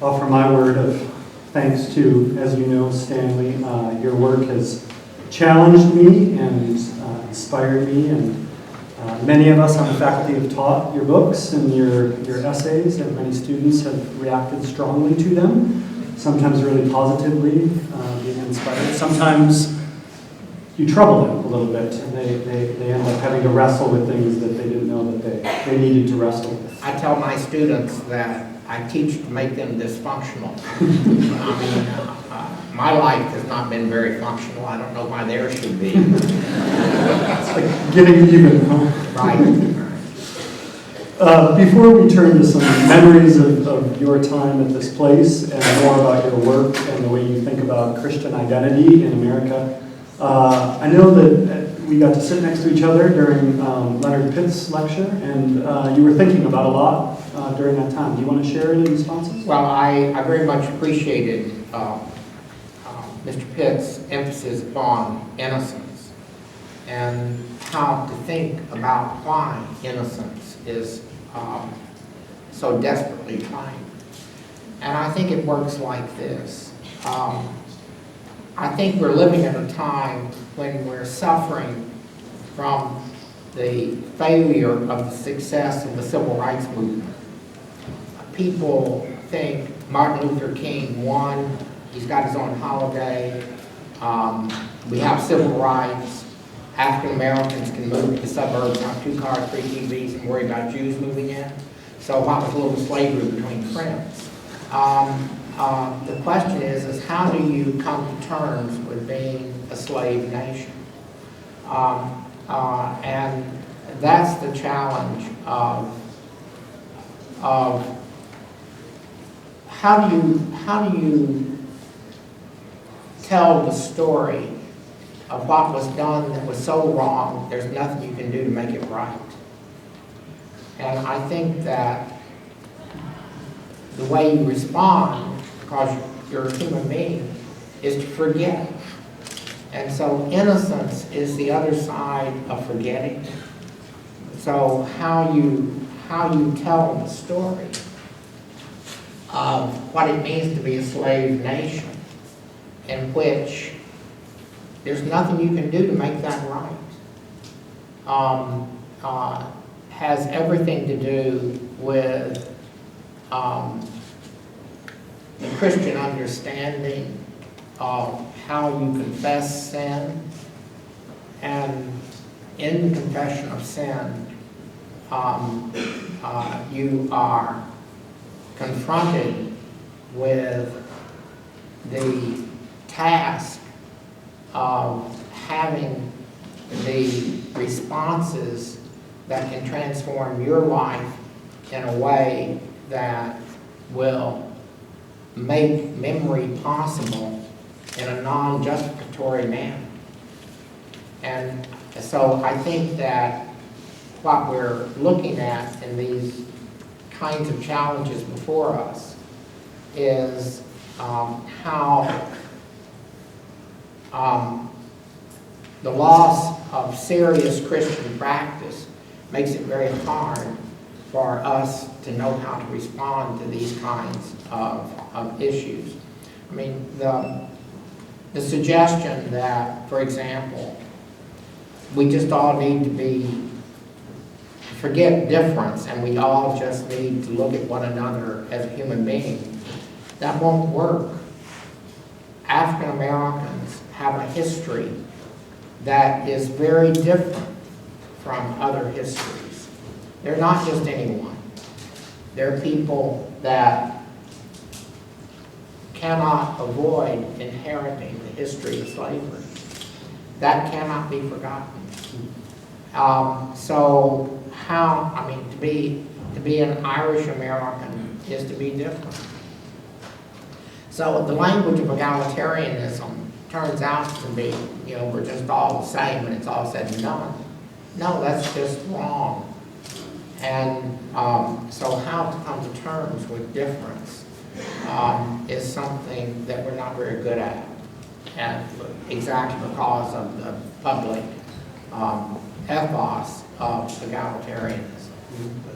Offer my word of thanks to, as you know, Stanley. Your work has challenged me and inspired me, and many of us on the faculty have taught your books and your essays, and many students have reacted strongly to them, sometimes really positively, being inspired. Sometimes you trouble them a little bit, and they end up having to wrestle with things that they didn't know that they needed to wrestle with. I tell my students that I teach to make them dysfunctional. My life has not been very functional. I don't know why theirs should be. It's like getting even, huh? Right. Before we turn to some memories of your time at this place and more about your work and the way you think about Christian identity in America, I know that we got to sit next to each other during Leonard Pitt's lecture, and you were thinking about a lot during that time. Do you want to share any responses? Well, I very much appreciated Mr. Pitt's emphasis upon innocence and how to think about why innocence is so desperately claimed. And I think it works like this. I think we're living in a time when we're suffering from the failure of the success of the civil rights movement. People think Martin Luther King won, he's got his own holiday, we have civil rights, African Americans can move to the suburbs, have 2 cars, 3 TVs, and worry about Jews moving in. So what was a little slavery between friends? The question is how do you come to terms with being a slave nation? And that's the challenge of how do you tell the story of what was done that was so wrong, there's nothing you can do to make it right. And I think that the way you respond, because you're a human being, is to forget. And so innocence is the other side of forgetting. So how you tell the story of what it means to be a slave nation, in which there's nothing you can do to make that right, has everything to do with the Christian understanding of how you confess sin. And in the confession of sin, you are confronted with the task of having the responses that can transform your life in a way that will make memory possible in a non-justificatory manner. And so I think that what we're looking at in these kinds of challenges before us is how the loss of serious Christian practice makes it very hard for us to know how to respond to these kinds of issues. I mean, the suggestion that, for example, we just all need to forget difference and we all just need to look at one another as a human being, that won't work. African Americans have a history that is very different from other histories. They're not just anyone. They're people that cannot avoid inheriting the history of slavery. That cannot be forgotten. So to be an Irish American is to be different. So the language of egalitarianism turns out to be, we're just all the same when it's all said and done. No, that's just wrong. And so how to come to terms with difference is something that we're not very good at, and exactly because of the public ethos of egalitarianism.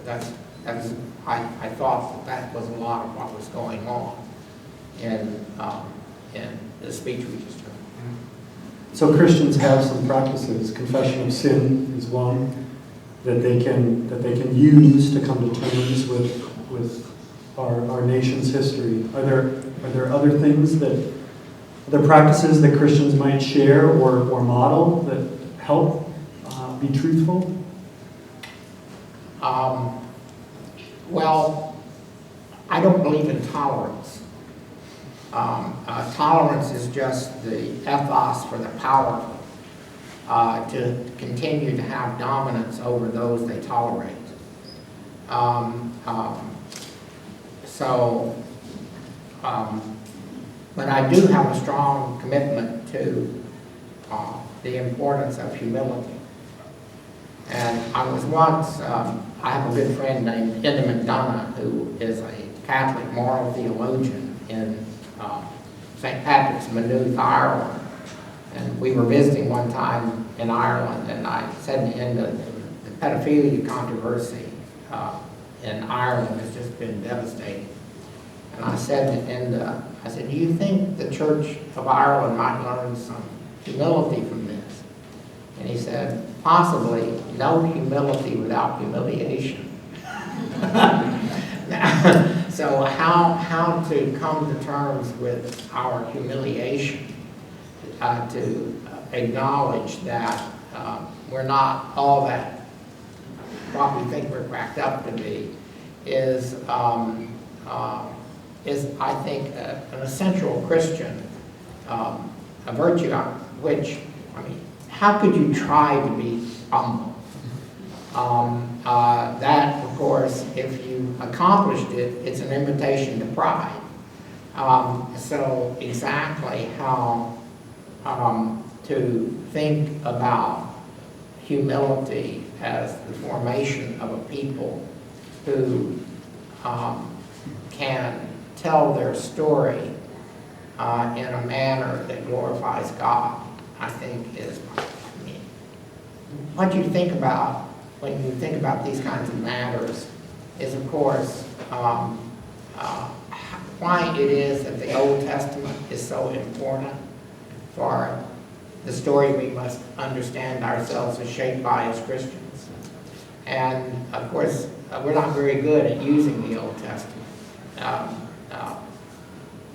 That's I thought that was a lot of what was going on in the speech we just heard. So Christians have some practices. Confession of sin is one that they can use to come to terms with our nation's history. Are there other things other practices that Christians might share or model that help be truthful? Well, I don't believe in tolerance. Tolerance is just the ethos for the powerful to continue to have dominance over those they tolerate. But I do have a strong commitment to the importance of humility. And I was once, I have a good friend named Enda McDonough, who is a Catholic moral theologian in St. Patrick's, Maynooth, Ireland. And we were visiting one time in Ireland, and I said to Enda, the pedophilia controversy in Ireland has just been devastating. And I said to Enda, I said, do you think the Church of Ireland might learn some humility from this? And he said, possibly no humility without humiliation. So how to come to terms with our humiliation, to acknowledge that we're not all that what we think we're cracked up to be, is I think an essential Christian a virtue which, I mean, how could you try to be humble? That, of course, if you accomplished it, it's an invitation to pride. So exactly how to think about humility as the formation of a people who can tell their story in a manner that glorifies God, I think is, I mean, what you think about when you think about these kinds of matters is, of course, why it is that the Old Testament is so important for the story we must understand ourselves as shaped by as Christians. And, of course, we're not very good at using the Old Testament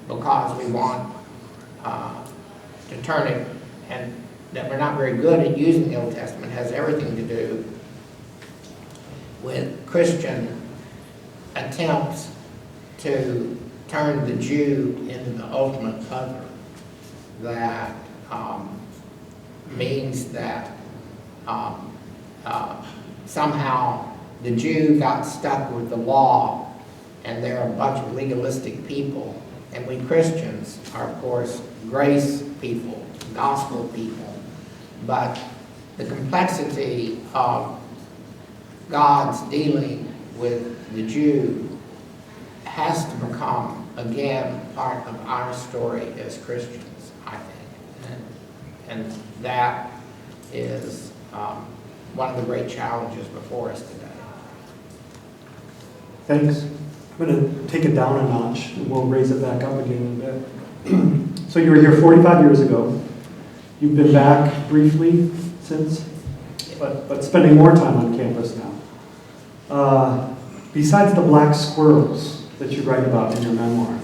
because we want to turn it, and that we're not very good at using the Old Testament has everything to do with Christian attempts to turn the Jew into the ultimate other. That means that somehow the Jew got stuck with the law, and they're a bunch of legalistic people. And we Christians are, of course, grace people, gospel people. But the complexity of God's dealing with the Jew has to become, again, part of our story as Christians, I think. And that is one of the great challenges before us today. Thanks. I'm going to take it down a notch, and we'll raise it back up again in a bit. So you were here 45 years ago. You've been back briefly since, but spending more time on campus now. Besides the black squirrels that you write about in your memoir.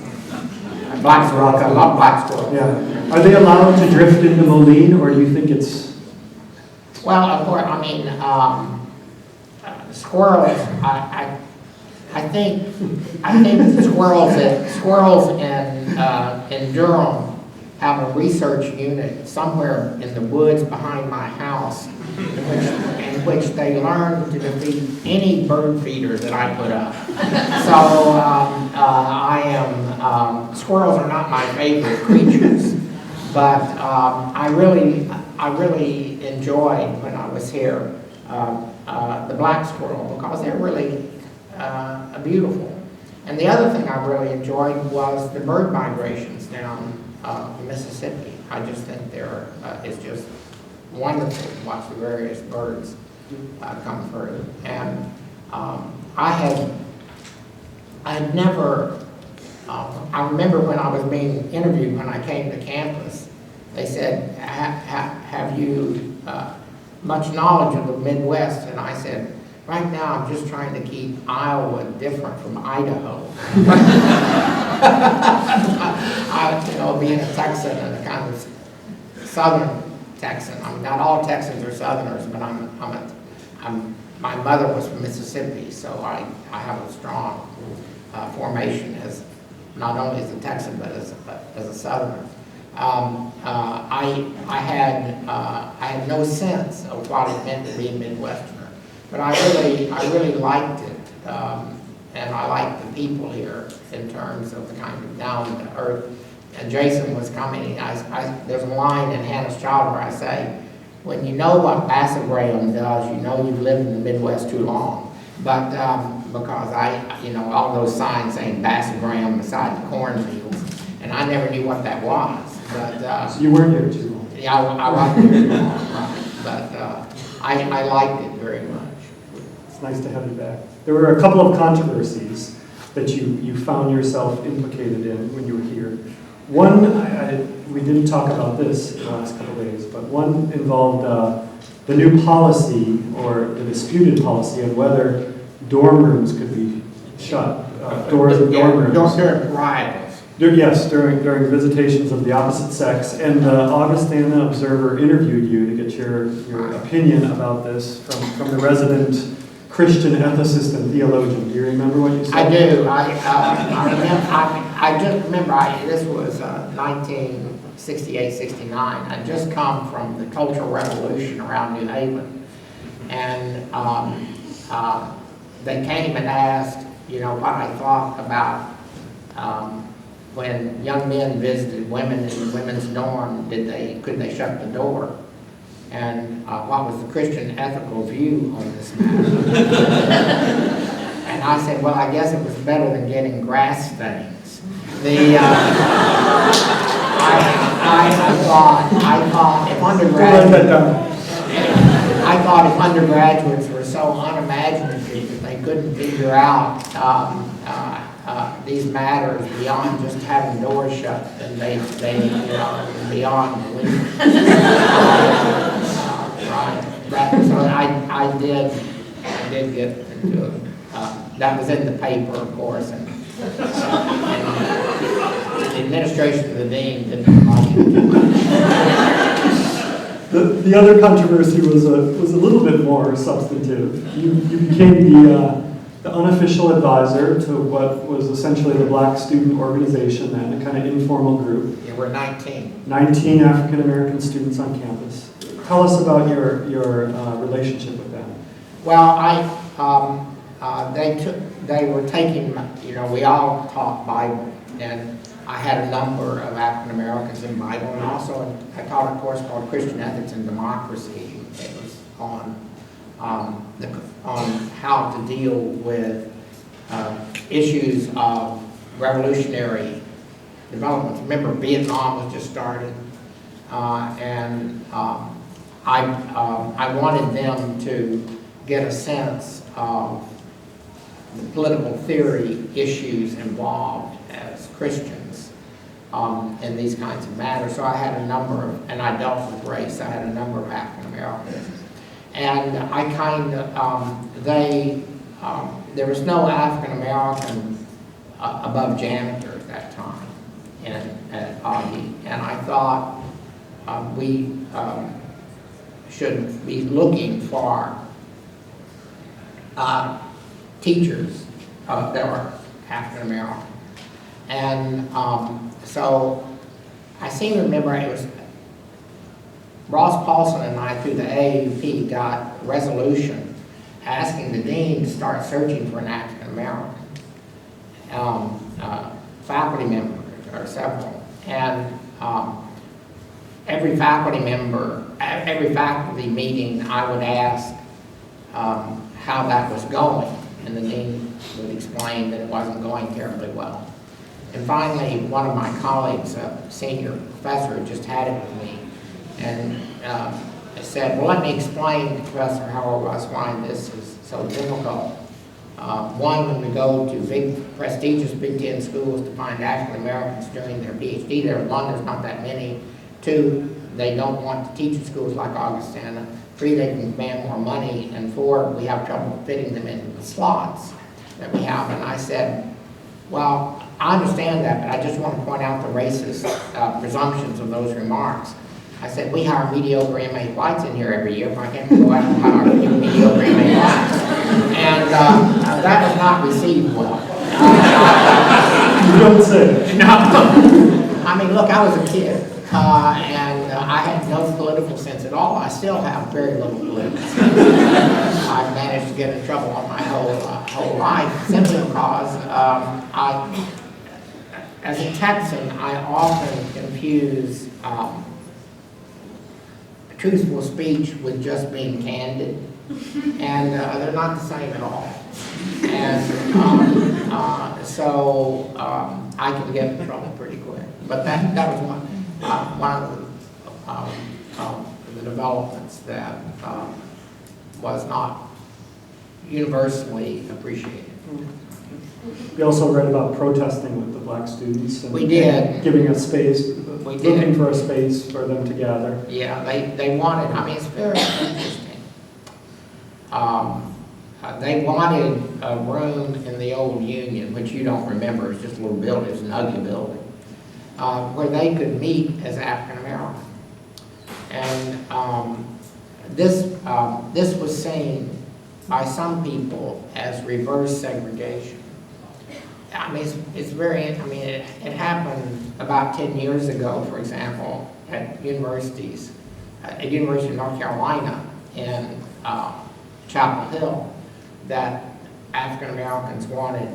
Black squirrels, I love black squirrels. Yeah. Are they allowed to drift into Moline, or do you think it's... Well, of course, I mean, squirrels, I think squirrels in Durham have a research unit somewhere in the woods behind my house in which they learn to defeat any bird feeder that I put up. So squirrels are not my favorite creatures, but I really enjoyed when I was here the black squirrel, because they're really beautiful. And the other thing I really enjoyed was the bird migrations down the Mississippi. I just think it's just wonderful to watch the various birds come through. And I had never, I remember when I was being interviewed when I came to campus, they said, have you much knowledge of the Midwest? And I said, right now I'm just trying to keep Iowa different from Idaho. Being a Texan and a kind of Southern Texan. I mean, not all Texans are Southerners, but my mother was from Mississippi, so I have a strong formation as not only as a Texan but as a Southerner. I had no sense of what it meant to be a Midwesterner, but I really liked it, and I liked the people here in terms of the kind of down to earth. And Jason was commenting. There's a line in Hannah's Child where I say, when you know what Bassett Graham does, you know you've lived in the Midwest too long. But because all those signs saying Bassett Graham beside the cornfields, and I never knew what that was. But so you weren't here too long. Yeah, I wasn't here too long, right. But I liked it very much. It's nice to have you back. There were a couple of controversies that you found yourself implicated in when you were here. One, we didn't talk about this in the last couple of days, but one involved the new policy, or the disputed policy, of whether dorm rooms could be shut, doors of dorm rooms. During varietals. Yes, during visitations of the opposite sex. And the Augustana Observer interviewed you to get your opinion about this from the resident Christian ethicist and theologian. Do you remember what you said? I do. I just remember, this was 1968, 69. I'd just come from the Cultural Revolution around New Haven. And they came and asked, what I thought about when young men visited women in the women's dorm, could they shut the door? And what was the Christian ethical view on this matter? And I said, well, I guess it was better than getting grass stains. I thought if undergraduates were so unimaginative that they couldn't figure out these matters beyond just having doors shut, then they beyond belief. Right. So I did get into it. That was in the paper, of course, and the administration of the dean didn't like it. The other controversy was a little bit more substantive. You became the unofficial advisor to what was essentially the Black student organization then, a kind of informal group. Yeah, we're 19. 19 African American students on campus. Tell us about your relationship with them. Well, they were taking, we all taught Bible, and I had a number of African Americans in Bible, and also I taught a course called Christian Ethics and Democracy. It was on how to deal with issues of revolutionary developments. Remember, Vietnam was just started, and I wanted them to get a sense of the political theory issues involved as Christians in these kinds of matters. So I had a number of, and I dealt with race, I had a number of African Americans. And I kind of, there was no African American above janitor at that time at Augie. And I thought we should be looking for teachers that were African American. And so I seem to remember it was Ross Paulson and I, through the AAUP, got a resolution asking the dean to start searching for an African American faculty member, or several. And every faculty meeting, I would ask how that was going, and the dean would explain that it wasn't going terribly well. And finally, one of my colleagues, a senior professor, just had it with me, and said, well, let me explain to Professor Hauerwas why this is so difficult. One, when we go to big, prestigious Big Ten schools to find African Americans doing their PhD there. One, there's not that many. Two, they don't want to teach at schools like Augustana. Three, they can demand more money. And four, we have trouble fitting them into the slots that we have. And I said, well, I understand that, but I just want to point out the racist presumptions of those remarks. I said, we hire mediocre MA whites in here every year. Why can't we go out and hire mediocre MA whites? And that was not received well. You don't say. No. I mean, look, I was a kid, and I had no political sense at all. I still have very little political sense. I've managed to get in trouble on my whole life simply because as a Texan, I often confuse truthful speech with just being candid, and they're not the same at all. And so I can get in trouble pretty quick. But that was one of the developments that was not universally appreciated. We also read about protesting with the black students. And we did. Giving a space, we looking did. For a space for them to gather. Yeah, they wanted, I mean, it's very interesting. They wanted a room in the old Union, which you don't remember, it's just a little building, it's an ugly building, where they could meet as African American. And this was seen by some people as reverse segregation. I mean, it's very, I mean, it happened about 10 years ago, for example, at universities, at University of North Carolina in Chapel Hill, that African Americans wanted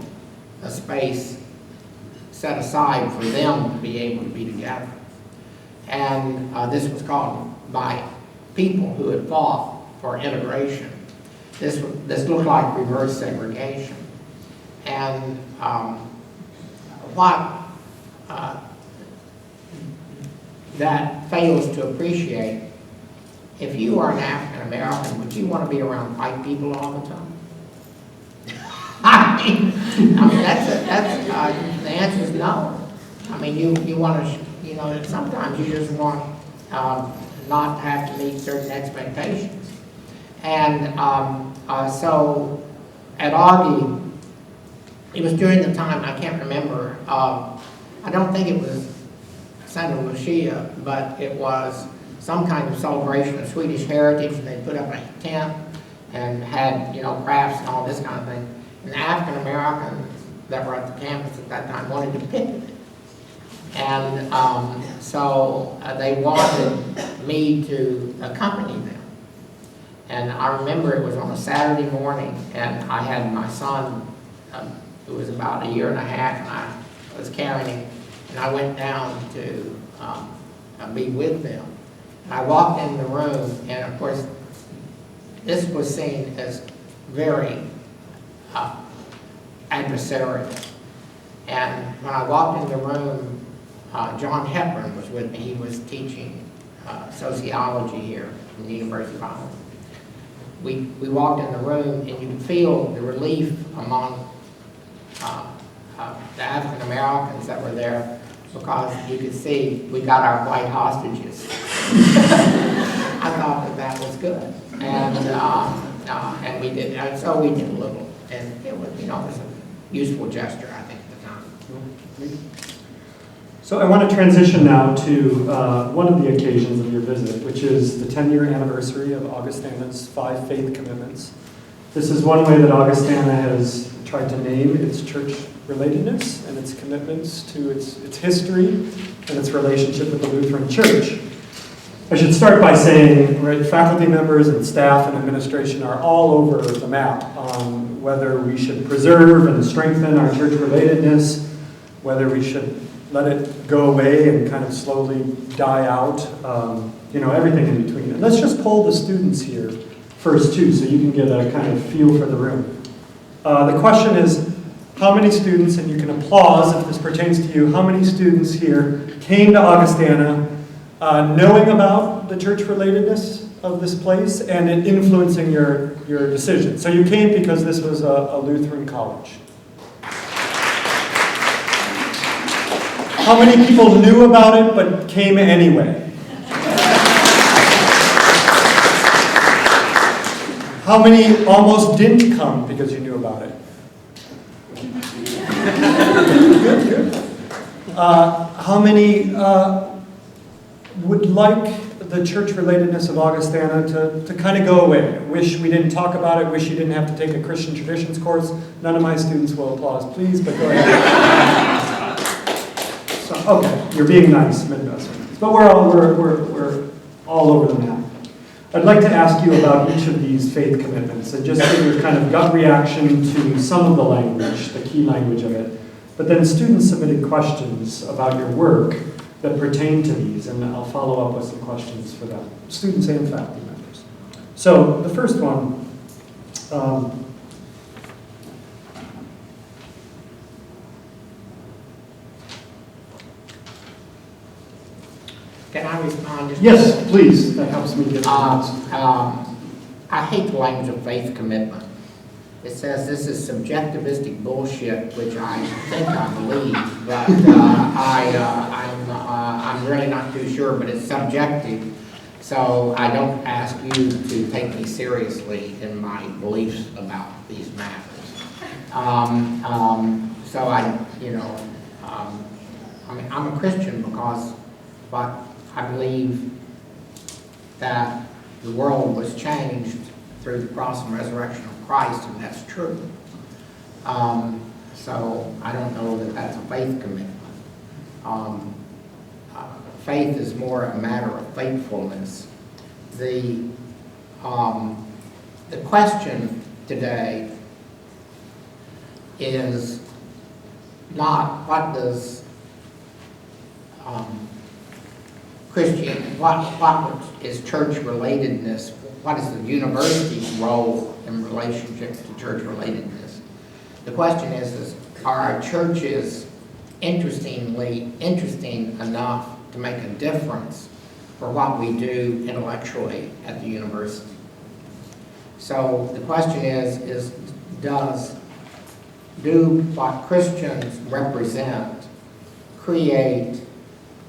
a space set aside for them to be able to be together. And this was called by people who had fought for integration. This looked like reverse segregation. And what that fails to appreciate, if you are an African American, would you want to be around white people all the time? I mean that's the answer is no. I mean, you want to, you know, sometimes you just want not to have to meet certain expectations. And so at Augie, it was during the time, I can't remember, I don't think it was Santa Lucia, but it was some kind of celebration of Swedish heritage, and they put up a tent and had, you know, crafts and all this kind of thing. And the African Americans that were at the campus at that time wanted to picnic. And so they wanted me to accompany them. And I remember it was on a Saturday morning, and I had my son, who was about 1.5 years, and I was carrying him, and I went down to be with them. And I walked in the room, and of course, this was seen as very adversarial. And when I walked in the room, John Hepburn was with me. He was teaching sociology here from the University of Iowa. We walked in the room, and you could feel the relief among the African Americans that were there, because you could see we got our white hostages. I thought that was good, and we did. And so we did a little, and it was, you know, it was a useful gesture, I think, at the time. So I want to transition now to one of the occasions of your visit, which is the 10-year anniversary of Augustana's 5 faith commitments. This is one way that Augustana has tried to name its church relatedness and its commitments to its history and its relationship with the Lutheran Church. I should start by saying, right, faculty members and staff and administration are all over the map on whether we should preserve and strengthen our church relatedness, whether we should let it go away and kind of slowly die out, you know, everything in between. And let's just poll the students here first, too, so you can get a kind of feel for the room. The question is, how many students, and you can applause if this pertains to you, how many students here came to Augustana knowing about the church relatedness of this place and it influencing your decision. So you came because this was a Lutheran college. How many people knew about it but came anyway? How many almost didn't come because you knew about it? Good. How many would like the church relatedness of Augustana to kind of go away? Wish we didn't talk about it, wish you didn't have to take a Christian traditions course. None of my students will applause, please, but go ahead. So, okay, you're being nice, Midwesterners. But we're all over the map. I'd like to ask you about each of these faith commitments and just give your kind of gut reaction to some of the language, the key language of it. But then students submitted questions about your work that pertain to these, and I'll follow up with some questions for them, students and faculty members. So the first one, Can I respond? yes, please, that helps me get the notes. I hate the language of faith commitment. It says this is subjectivistic bullshit, which I think I believe, but I'm really not too sure, but it's subjective. So I don't ask you to take me seriously in my beliefs about these matters. So I'm a Christian because I believe that the world was changed through the cross and resurrection of Christ, and that's true. So I don't know that that's a faith commitment. Faith is more a matter of faithfulness. The question today is not what does what is church relatedness? What is the university's role in relationship to church relatedness? The question is are our churches interesting enough to make a difference for what we do intellectually at the university? So the question is do what Christians represent create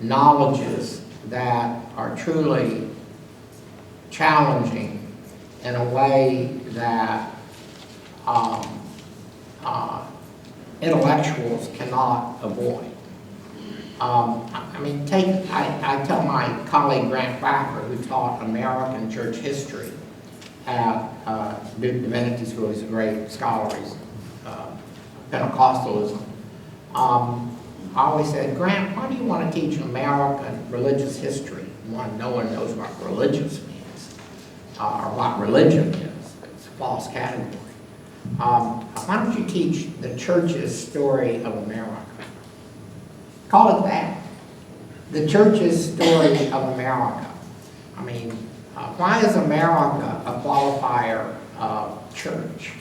knowledges that are truly challenging in a way that intellectuals cannot avoid? I tell my colleague Grant Thacker, who taught American church history at Duke Divinity School, he's a great scholar, he's Pentecostalism. I always said, Grant, why do you want to teach American religious history? No one knows what religious means, or what religion is. It's a false category. Why don't you teach the church's story of America? Call it that. The church's story of America. Why is America a qualifier of church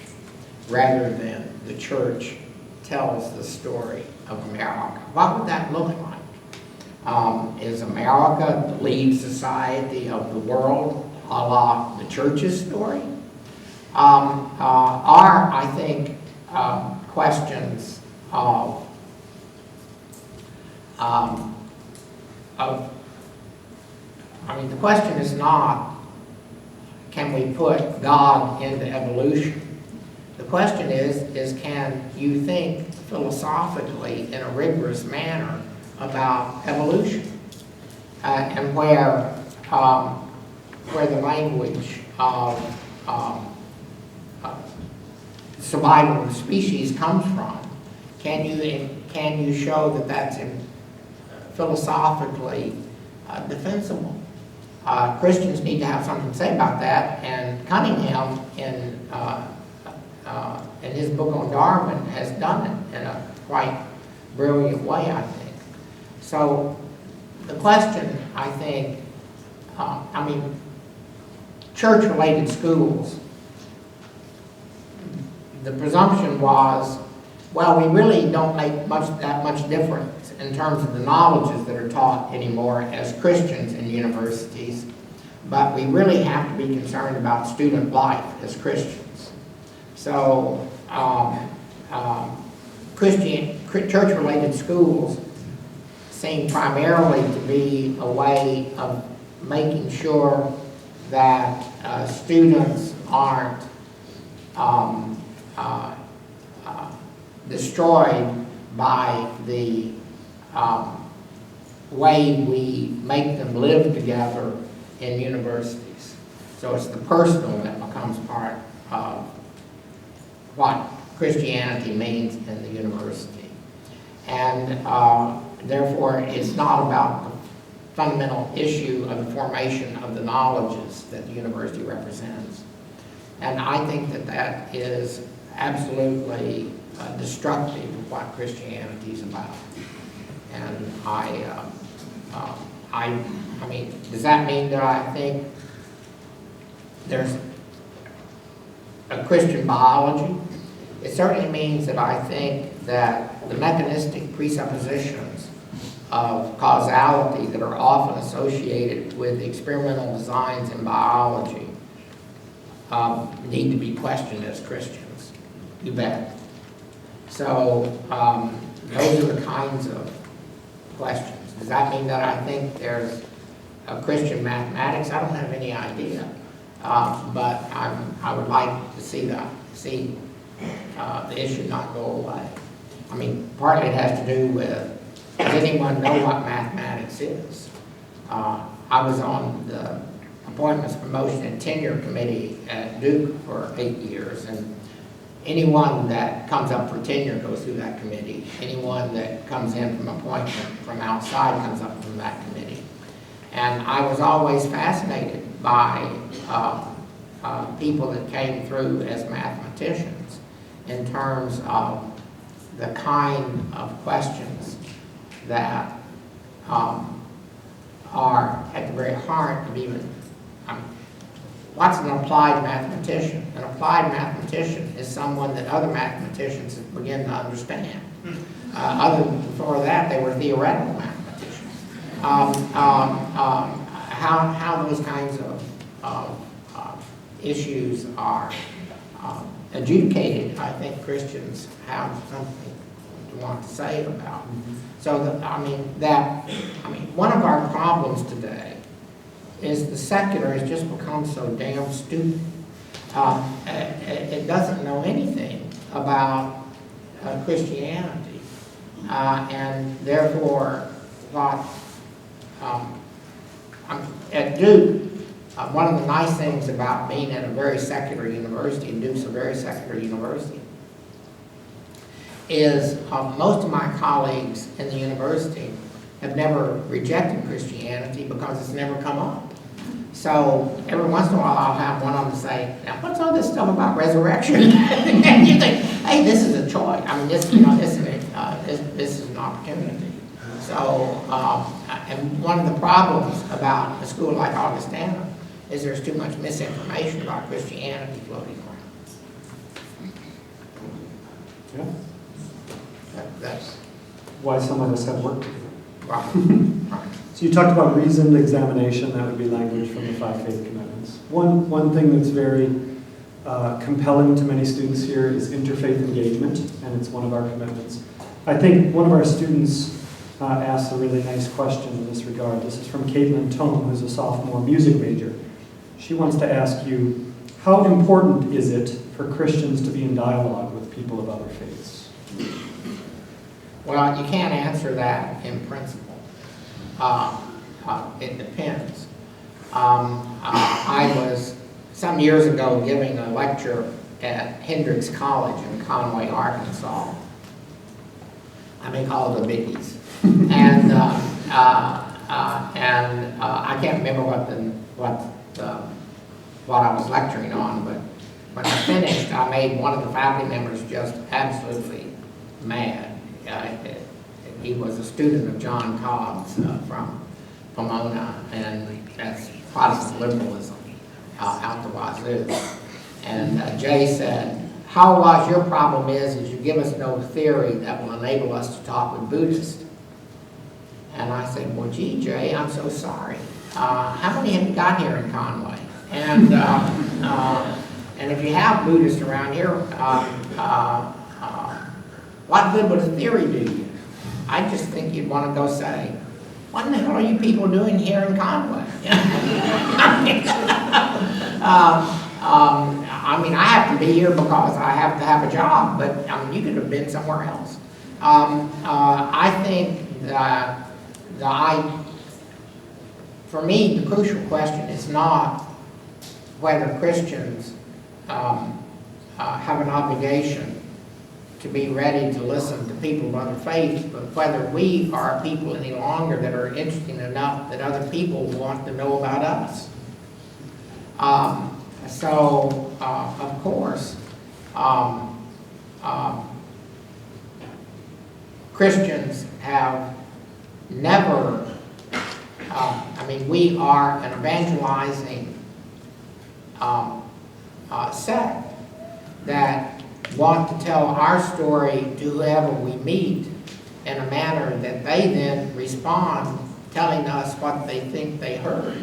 rather than the church tells the story of America? What would that look like? Is America the lead society of the world, a la the church's story? I think, questions of the question is not, can we put God into evolution? The question is can you think philosophically in a rigorous manner about evolution? And where the language of survival of the species comes from, can you show that that's philosophically defensible? Christians need to have something to say about that, and Cunningham in his book on Darwin has done it in a quite brilliant way, I think. So the question, I think, church-related schools, the presumption was, well, we really don't make that much difference in terms of the knowledges that are taught anymore as Christians in universities, but we really have to be concerned about student life as Christians. So church-related schools seem primarily to be a way of making sure that students aren't destroyed by the way we make them live together in universities. So it's the personal that becomes part of what Christianity means in the university. And therefore, it's not about the fundamental issue of the formation of the knowledges that the university represents. And I think that that is absolutely destructive of what Christianity is about. And I mean, does that mean that I think there's a Christian biology? It certainly means that I think that the mechanistic presuppositions of causality that are often associated with experimental designs in biology need to be questioned as Christians. You bet. So those are the kinds of questions. Does that mean that I think there's a Christian mathematics? I don't have any idea. But I would like to see the issue not go away. I mean, partly it has to do with, does anyone know what mathematics is? I was on the Appointments, Promotion, and Tenure Committee at Duke for 8 years, and anyone that comes up for tenure goes through that committee. Anyone that comes in from appointment from outside comes up from that committee. And I was always fascinated by people that came through as mathematicians in terms of the kind of questions that are at the very heart of even, what's an applied mathematician? An applied mathematician is someone that other mathematicians begin to understand. Before that, they were theoretical mathematicians. How those kinds of issues are adjudicated, I think Christians have something to want to say about. So, one of our problems today is the secular has just become so damn stupid. It doesn't know anything about Christianity, and therefore, at Duke, one of the nice things about being at a very secular university, and Duke's a very secular university, is most of my colleagues in the university have never rejected Christianity because it's never come up. So every once in a while I'll have one of them say, now what's all this stuff about resurrection? And you think, hey, this is a choice. I mean, this is an opportunity. So, and one of the problems about a school like Augustana is there's too much misinformation about Christianity floating around. Yeah. That's why some of us have work to do. right. So you talked about reasoned examination. That would be language from the 5 faith commitments. One thing that's very compelling to many students here is interfaith engagement, and it's one of our commitments. I think one of our students asked a really nice question in this regard. This is from Caitlin Tome, who's a sophomore music major. She wants to ask you, how important is it for Christians to be in dialogue with people of other faiths? Well, you can't answer that in principle. It depends. I was, some years ago, giving a lecture at Hendrix College in Conway, Arkansas. I make all the biggies. And I can't remember what I was lecturing on, but when I finished, I made one of the faculty members just absolutely mad. He was a student of John Cobb's from Pomona, and that's Protestant liberalism out the wazoo. And Jay said, Hauerwas, your problem is you give us no theory that will enable us to talk with Buddhists. And I said, well, gee, Jay, I'm so sorry. how many have you got here in Conway? And if you have Buddhists around here, what good would a theory do you? I just think you'd want to go say, what in the hell are you people doing here in Conway? I mean, I have to be here because I have to have a job, but I mean, you could have been somewhere else. I think that for me, the crucial question is not whether Christians have an obligation to be ready to listen to people of other faiths, but whether we are people any longer that are interesting enough that other people want to know about us. Of course, Christians have never, I mean, we are an evangelizing sect that want to tell our story to whoever we meet in a manner that they then respond, telling us what they think they heard.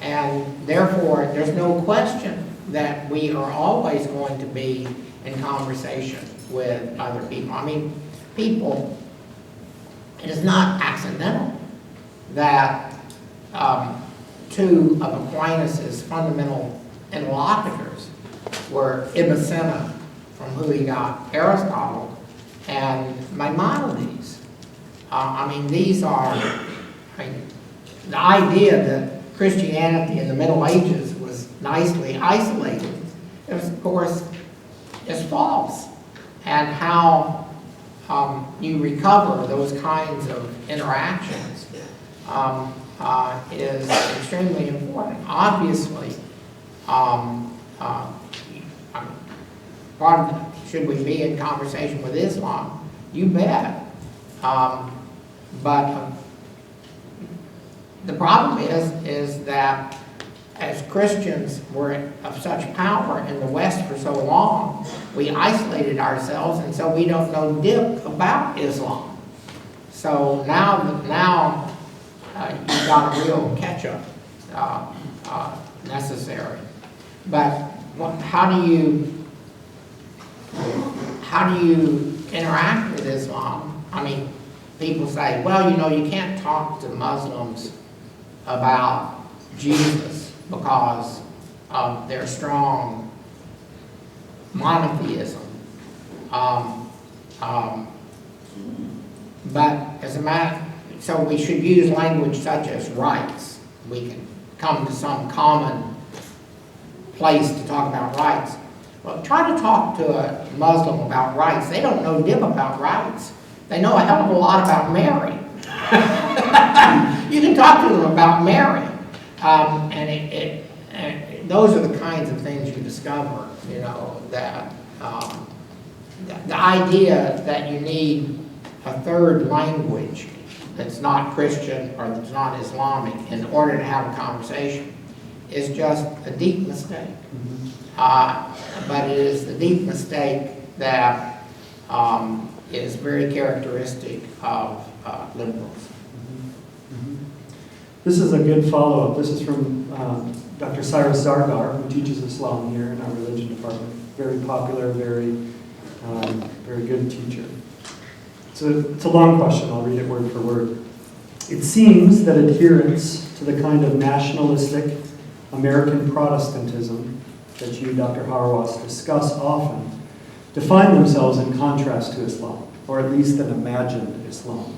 And therefore, there's no question that we are always going to be in conversation with other people. I mean, people, it is not accidental that two of Aquinas' fundamental interlocutors were Augustana, from who he got Aristotle, and Maimonides. I mean, these are, the idea that Christianity in the Middle Ages was nicely isolated, of course, is false. And how you recover those kinds of interactions is extremely important. Obviously, should we be in conversation with Islam? You bet. But the problem is that as Christians were of such power in the West for so long, we isolated ourselves, and so we don't know dip about Islam. So now you've got a real catch-up necessary. But how do you interact with Islam? I mean, people say, well, you know, you can't talk to Muslims about Jesus because of their strong monotheism. But as a matter, so we should use language such as rights. We can come to some common place to talk about rights. Well, try to talk to a Muslim about rights. They don't know dip about rights. They know a hell of a lot about Mary. You can talk to them about Mary. And those are the kinds of things you discover, you know, that the idea that you need a third language that's not Christian or that's not Islamic in order to have a conversation is just a deep mistake. But it is the deep mistake that is very characteristic of liberals. This is a good follow-up. This is from Dr. Cyrus Zargar, who teaches Islam here in our religion department. Very popular, very good teacher. It's a long question. I'll read it word for word. It seems that adherents to the kind of nationalistic American Protestantism that you, Dr. Hauerwas, discuss often, define themselves in contrast to Islam, or at least an imagined Islam.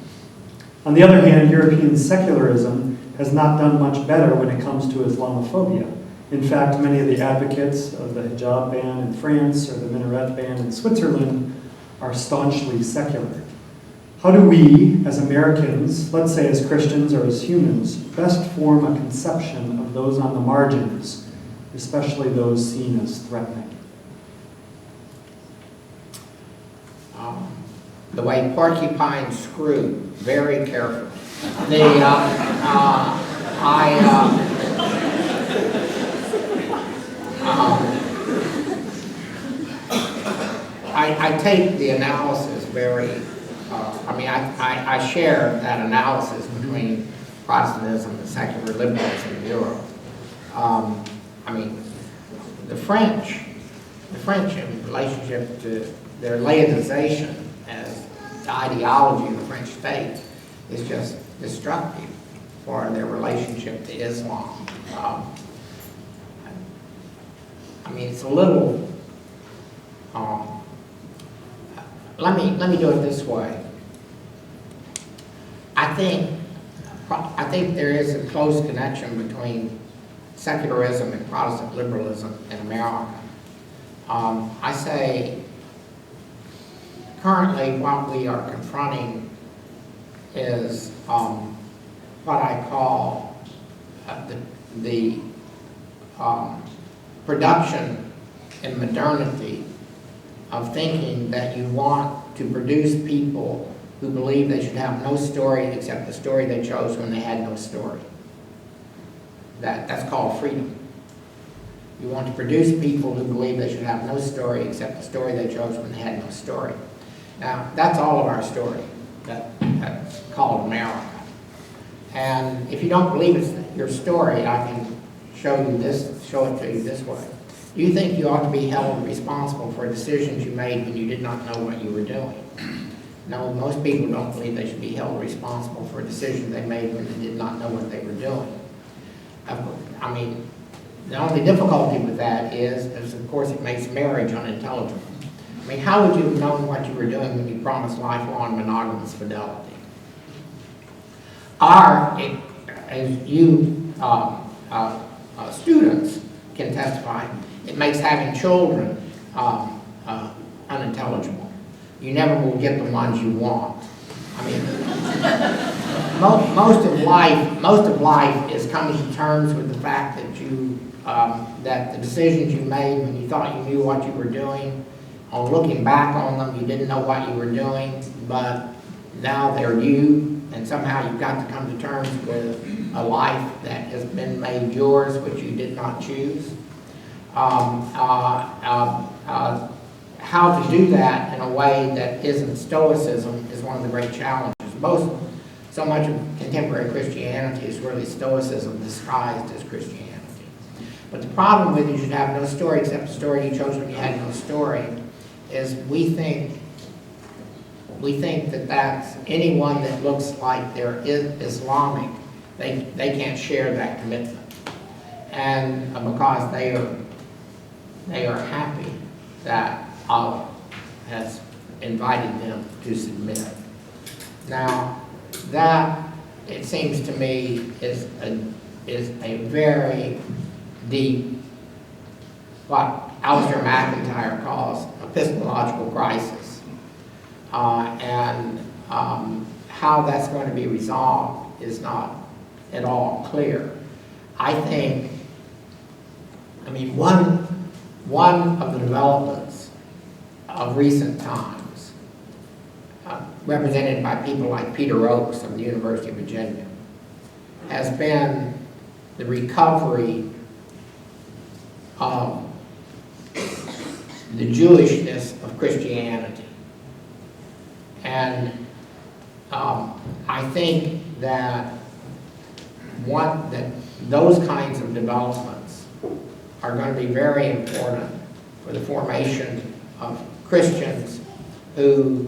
On the other hand, European secularism has not done much better when it comes to Islamophobia. In fact, many of the advocates of the hijab ban in France or the minaret ban in Switzerland are staunchly secular. How do we, as Americans, let's say as Christians or as humans, best form a conception of those on the margins, especially those seen as threatening? The way porcupines screw, very careful. I take the analysis very, I share that analysis between Protestantism and secular liberalism in Europe. I mean, the French in relationship to their laicization as the ideology of the French state is just destructive for their relationship to Islam. I mean, it's a little, let me do it this way. I think there is a close connection between secularism and Protestant liberalism in America. I say currently what we are confronting is what I call the production in modernity of thinking that you want to produce people who believe they should have no story except the story they chose when they had no story. That's called freedom. You want to produce people who believe they should have no story except the story they chose when they had no story. Now, that's all of our story. That's called America. And if you don't believe it's your story, I can show it to you this way. Do you think you ought to be held responsible for decisions you made when you did not know what you were doing? No, most people don't believe they should be held responsible for decisions they made when they did not know what they were doing. I mean, the only difficulty with that is of course, it makes marriage unintelligible. I mean, how would you have known what you were doing when you promised lifelong monogamous fidelity? As you students can testify, it makes having children unintelligible. You never will get the ones you want. I mean, most of life is coming to terms with the fact that that the decisions you made when you thought you knew what you were doing, on looking back on them, you didn't know what you were doing, but now they're you, and somehow you've got to come to terms with a life that has been made yours, which you did not choose. How to do that in a way that isn't Stoicism is one of the great challenges. So much of contemporary Christianity is really Stoicism disguised as Christianity. But the problem with you should have no story except the story you chose when you had no story is we think that that's anyone that looks like they're Islamic, they can't share that commitment. And because they are happy that Allah has invited them to submit. Now, that, it seems to me, is a very deep, what Alistair McIntyre calls epistemological crisis. And how that's going to be resolved is not at all clear. I mean, one of the developments of recent times, represented by people like Peter Oakes of the University of Virginia, has been the recovery of the Jewishness of Christianity. And I think that those kinds of developments are going to be very important for the formation of Christians who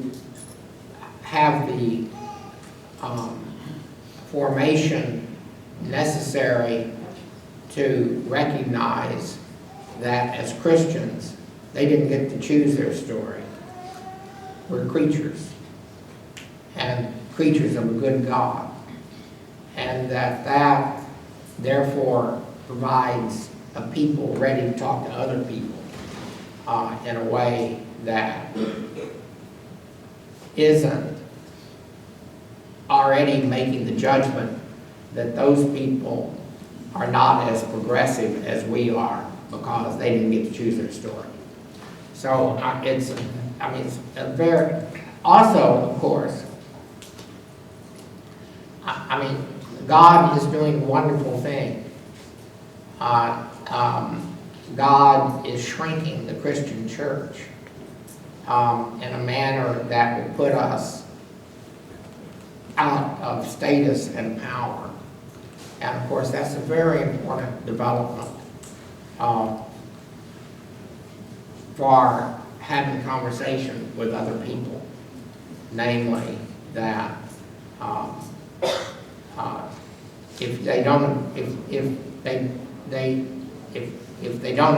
have the formation necessary to recognize that as Christians, they didn't get to choose their story. We're creatures, and creatures of a good God. And that therefore provides a people ready to talk to other people in a way that isn't already making the judgment that those people are not as progressive as we are because they didn't get to choose their story. So it's a very, also, of course, I mean, God is doing a wonderful thing. God is shrinking the Christian church in a manner that will put us out of status and power And of course, that's a very important development for having conversation with other people, namely that if they don't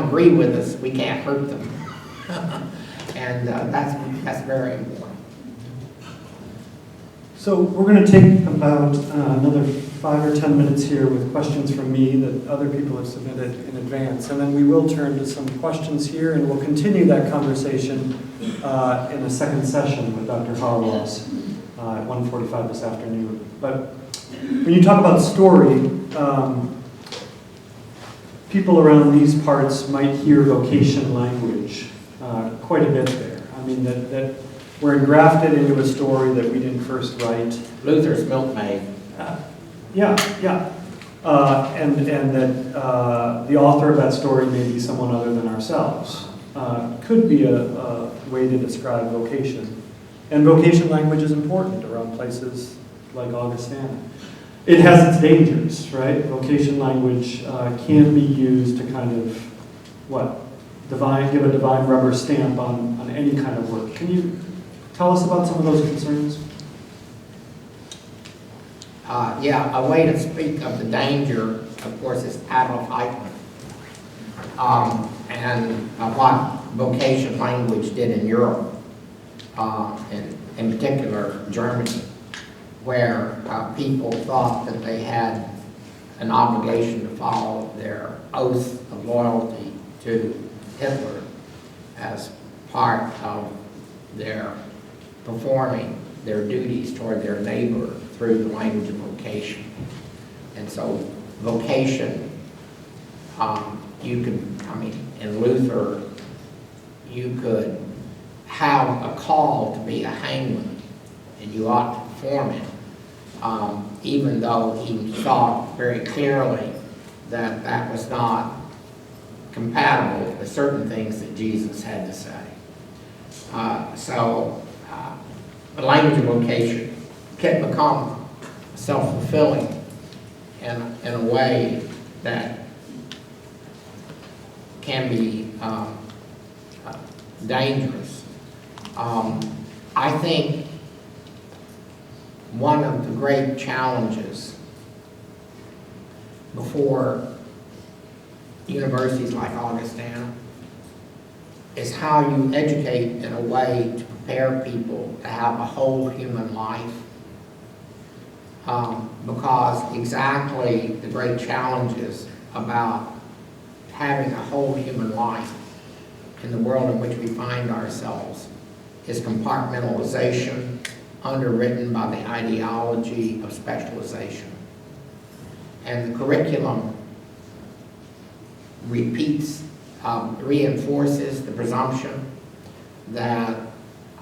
agree with us, we can't hurt them, and that's very important. So we're going to take about another 5 or 10 minutes here with questions from me that other people have submitted in advance, and then we will turn to some questions here, and we'll continue that conversation in a second session with Dr. Hauerwas at 1:45 this afternoon. But when you talk about story, people around these parts might hear vocation language quite a bit there. I mean, that we're engrafted into a story that we didn't first write. Luther's milkmaid. Yeah. And that the author of that story may be someone other than ourselves. Could be a way to describe vocation. And vocation language is important around places like Augustana. It has its dangers, right? Vocation language can be used to kind of, give a divine rubber stamp on any kind of work. Can you tell us about some of those concerns? Yeah, a way to speak of the danger, of course, is Adolf Eichmann. And what vocation language did in Europe, in particular Germany, where people thought that they had an obligation to follow their oath of loyalty to Hitler as part of their performing their duties toward their neighbor through the language of vocation. And so vocation, in Luther, you could have a call to be a hangman, and you ought to perform it, even though he saw very clearly that that was not compatible with certain things that Jesus had to say. The language of vocation can become self-fulfilling in a way that can be dangerous. I think one of the great challenges before universities like Augustana is how you educate in a way to prepare people to have a whole human life. Because exactly the great challenges about having a whole human life in the world in which we find ourselves is compartmentalization, underwritten by the ideology of specialization. And the curriculum reinforces the presumption that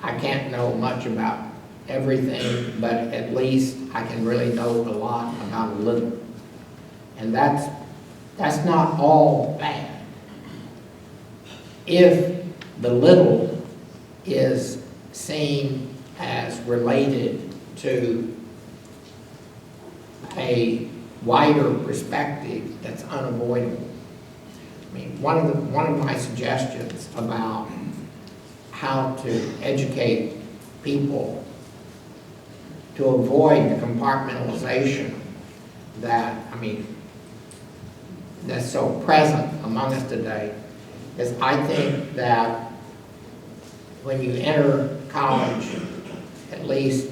I can't know much about everything, but at least I can really know a lot about a little. And that's not all bad, if the little is seen as related to a wider perspective that's unavoidable. I mean, one of my suggestions about how to educate people to avoid the compartmentalization that's so present among us today is I think that when you enter college, at least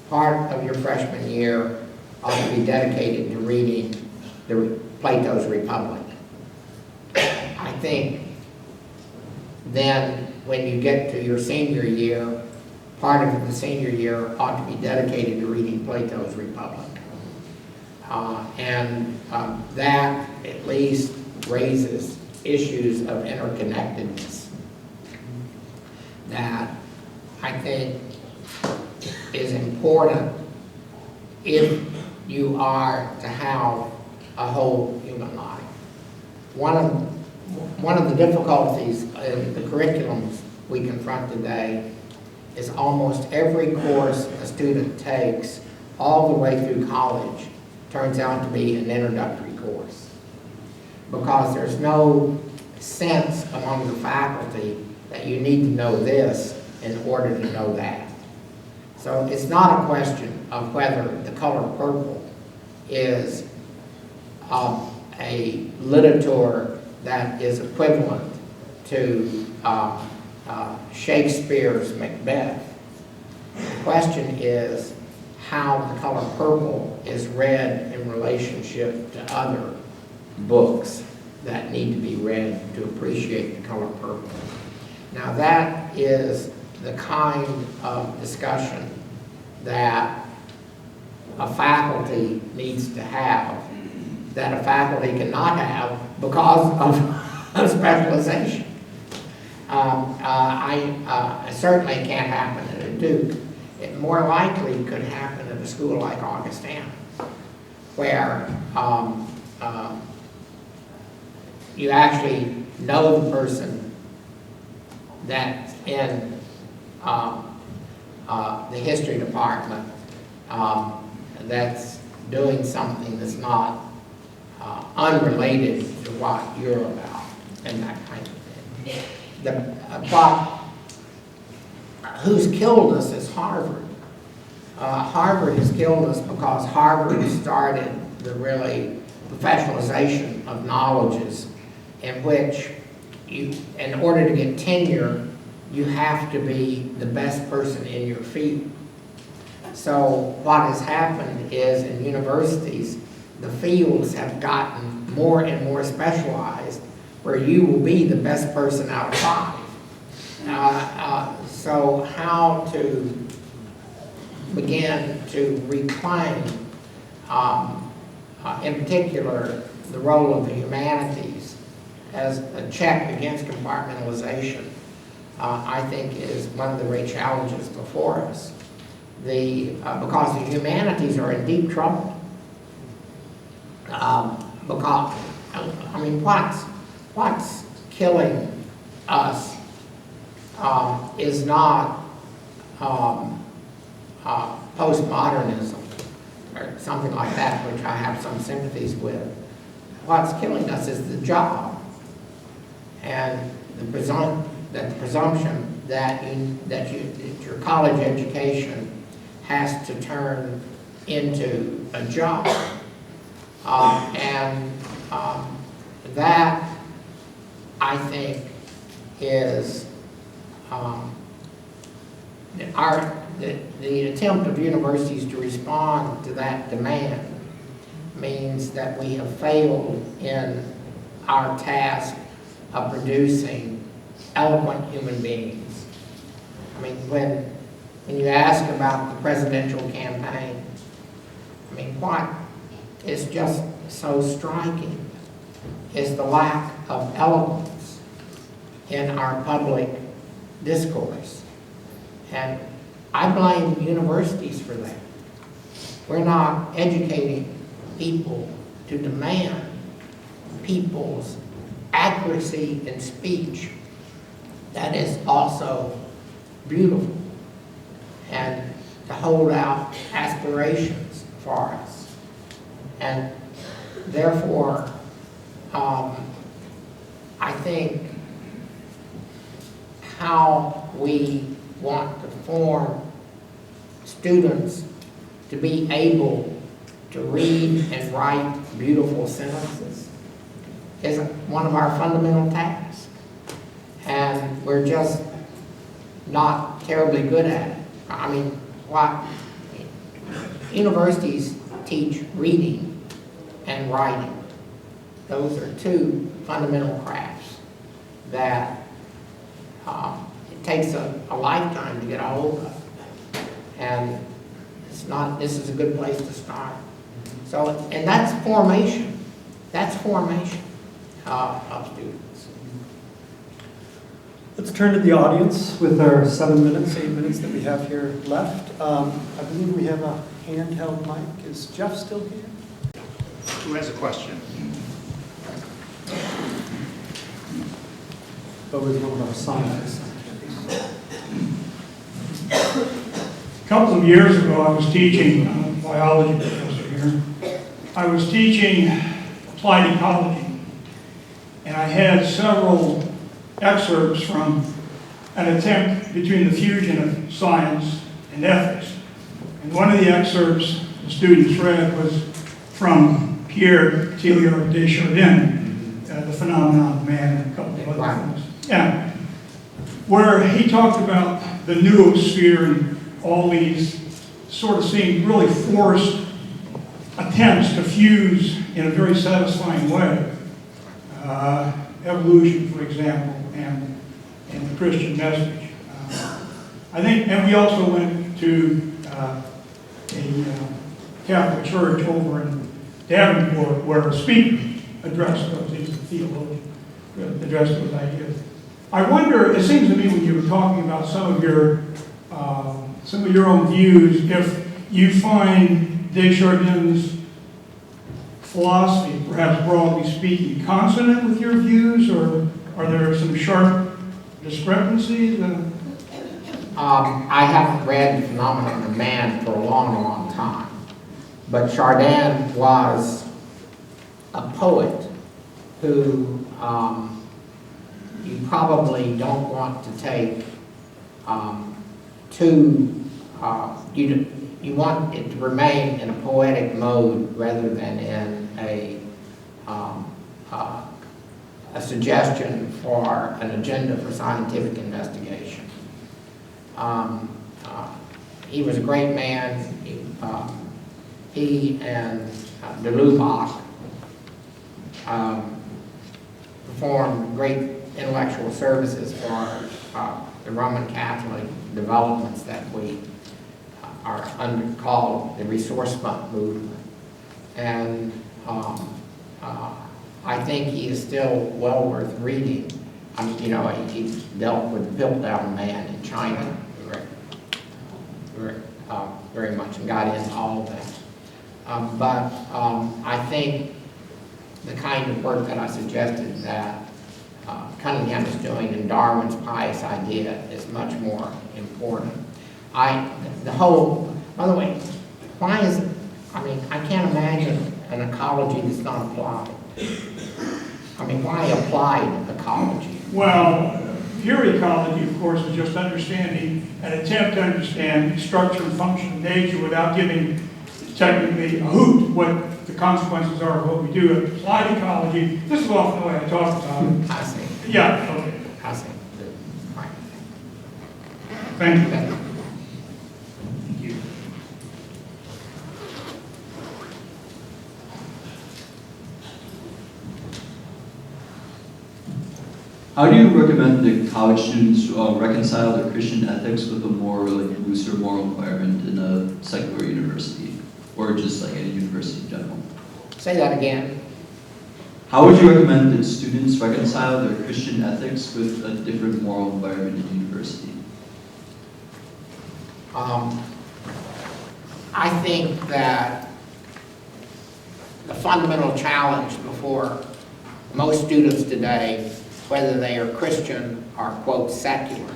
part of your freshman year ought to be dedicated to reading Plato's Republic. I think then when you get to your senior year, part of the senior year ought to be dedicated to reading Plato's Republic. That at least raises issues of interconnectedness that I think is important if you are to have a whole human life. One of the difficulties in the curriculums we confront today is almost every course a student takes all the way through college turns out to be an introductory course, because there's no sense among the faculty that you need to know this in order to know that. So it's not a question of whether the color purple is a literature that is equivalent to Shakespeare's Macbeth. The question is how the color purple is read in relationship to other books that need to be read to appreciate the color purple. Now that is the kind of discussion that a faculty needs to have, that a faculty cannot have because of specialization. It certainly can't happen at a Duke. It more likely could happen at a school like Augustana, where you actually know the person that's in the history department that's doing something that's not unrelated to what you're about, and that kind of thing. Who's killed us is Harvard. Harvard has killed us because Harvard started the really professionalization of knowledges in which you, in order to get tenure, you have to be the best person in your field. So what has happened is in universities, the fields have gotten more and more specialized, where you will be the best person out of 5. So how to begin to reclaim, in particular, the role of the humanities as a check against compartmentalization, I think is one of the great challenges before us. Because the humanities are in deep trouble. Because, I mean, what's killing us is not postmodernism or something like that, which I have some sympathies with. What's killing us is the job and the presumption that your college education has to turn into a job. That, I think, is the attempt of universities to respond to that demand means that we have failed in our task of producing eloquent human beings. I mean, when you ask about the presidential campaign, I mean, what is just so striking is the lack of eloquence in our public discourse. And I blame universities for that. We're not educating people to demand people's accuracy in speech that is also beautiful, and to hold out aspirations for us. And therefore, I think how we want to form students to be able to read and write beautiful sentences is one of our fundamental tasks. And we're just not terribly good at it. I mean, universities teach reading and writing. Those are 2 fundamental crafts that it takes a lifetime to get a hold of. And this is a good place to start. So, and that's formation. That's formation of students. Let's turn to the audience with our 7 minutes, 8 minutes that we have here left. I believe we have a handheld mic. Is Jeff still here? Who has a question? But with one of our scientists. A couple of years ago, I was teaching biology professor here, I was teaching applied ecology, and I had several excerpts from an attempt between the fusion of science and ethics. And one of the excerpts the students read was from Pierre Teilhard de Chardin, The Phenomenon of Man, and a couple of other things. Yeah, where he talked about the noosphere and all these sort of seemed really forced attempts to fuse in a very satisfying way. Evolution, for example, and the Christian message. I think, and we also went to a Catholic church over in Davenport where a speaker addressed those, he's a theologian, addressed those ideas. I wonder, it seems to me when you were talking about some of your own views, if you find Desjardins' philosophy, perhaps broadly speaking, consonant with your views, or are there some sharp discrepancies? I haven't read The Phenomenon of Man for a long, long time, but Chardin was a poet who you probably don't want to take you want it to remain in a poetic mode rather than in a suggestion for an agenda for scientific investigation. He was a great man. He and de Lubac performed great intellectual services for the Roman Catholic developments that we are called the ressourcement movement. And I think he is still well worth reading. You know, he dealt with the Piltdown Man in China very much and got into all of that. But I think the kind of work that I suggested that Cunningham is doing in Darwin's pious idea is much more important. By the way, why is it, I can't imagine an ecology that's not applied. Why applied ecology? Well, pure ecology, of course, is just understanding, an attempt to understand structure and function of nature without giving technically a hoot what the consequences are of what we do. Applied ecology, this is often the way I talk about it. I see. Yeah, okay. I see. Right. Thank you. Thank you. Thank you. How do you recommend that college students reconcile their Christian ethics with a more looser moral environment in a secular university, or just like any university in general? Say that again. How would you recommend that students reconcile their Christian ethics with a different moral environment in university? I think that the fundamental challenge before most students today, whether they are Christian or, quote, secular,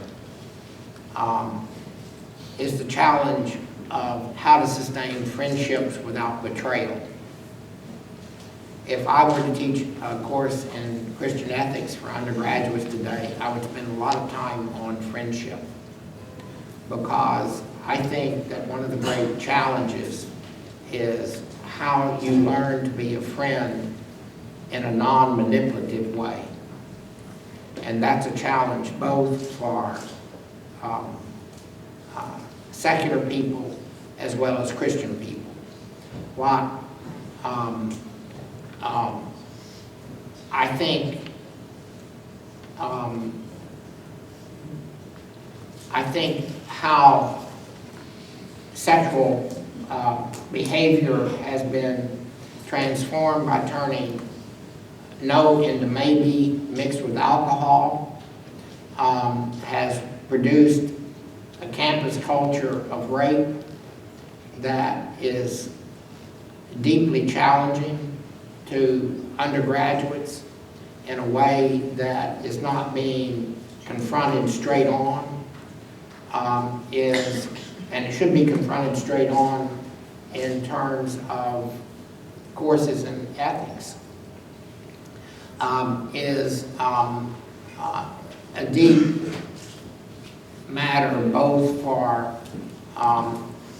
is the challenge of how to sustain friendships without betrayal. If I were to teach a course in Christian ethics for undergraduates today, I would spend a lot of time on friendship, because I think that one of the great challenges is how you learn to be a friend in a non-manipulative way. And that's a challenge both for secular people as well as Christian people. I think how sexual behavior has been transformed by turning no into maybe mixed with alcohol has produced a campus culture of rape that is deeply challenging to undergraduates in a way that is not being confronted straight on, and it should be confronted straight on in terms of courses in ethics is a deep matter both for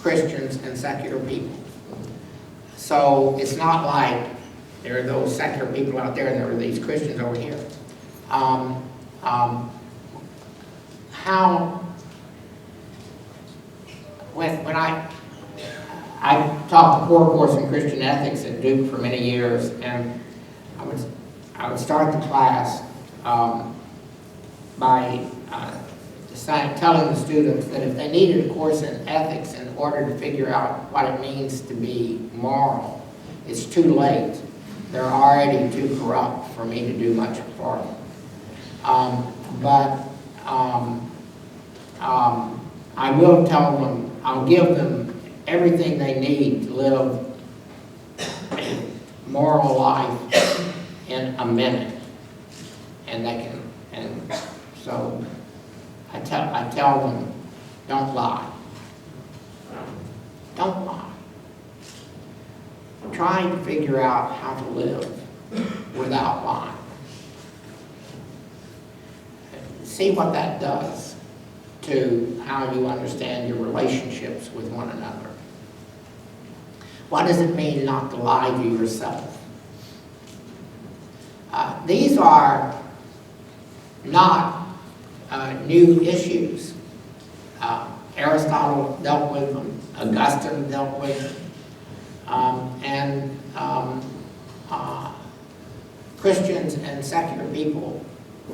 Christians and secular people. So it's not like there are those secular people out there and there are these Christians over here. When I taught the core course in Christian ethics at Duke for many years, and I would start the class by telling the students that if they needed a course in ethics in order to figure out what it means to be moral, it's too late. They're already too corrupt for me to do much for them. I will tell them, I'll give them everything they need to live a moral life in a minute. And they can, and so I tell them, don't lie. Don't lie. Try to figure out how to live without lying. See what that does to how you understand your relationships with one another. What does it mean not to lie to yourself? These are not new issues. Aristotle dealt with them, Augustine dealt with them, and Christians and secular people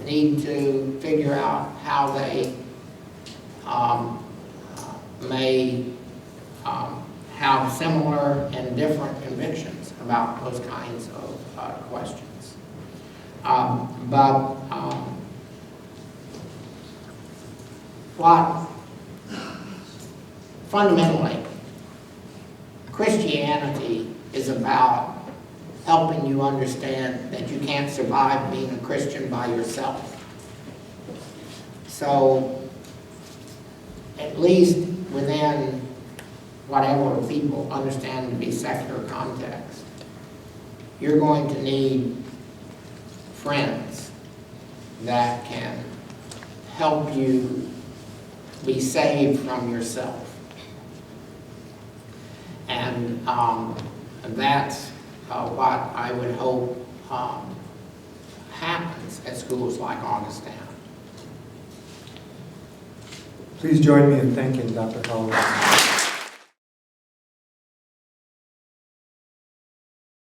need to figure out how they may have similar and different convictions about those kinds of questions. What fundamentally Christianity is about helping you understand that you can't survive being a Christian by yourself. So, at least within whatever people understand to be secular context, you're going to need friends that can help you be saved from yourself. And that's what I would hope happens at schools like Augustana. Please join me in thanking Dr. Hauerwas.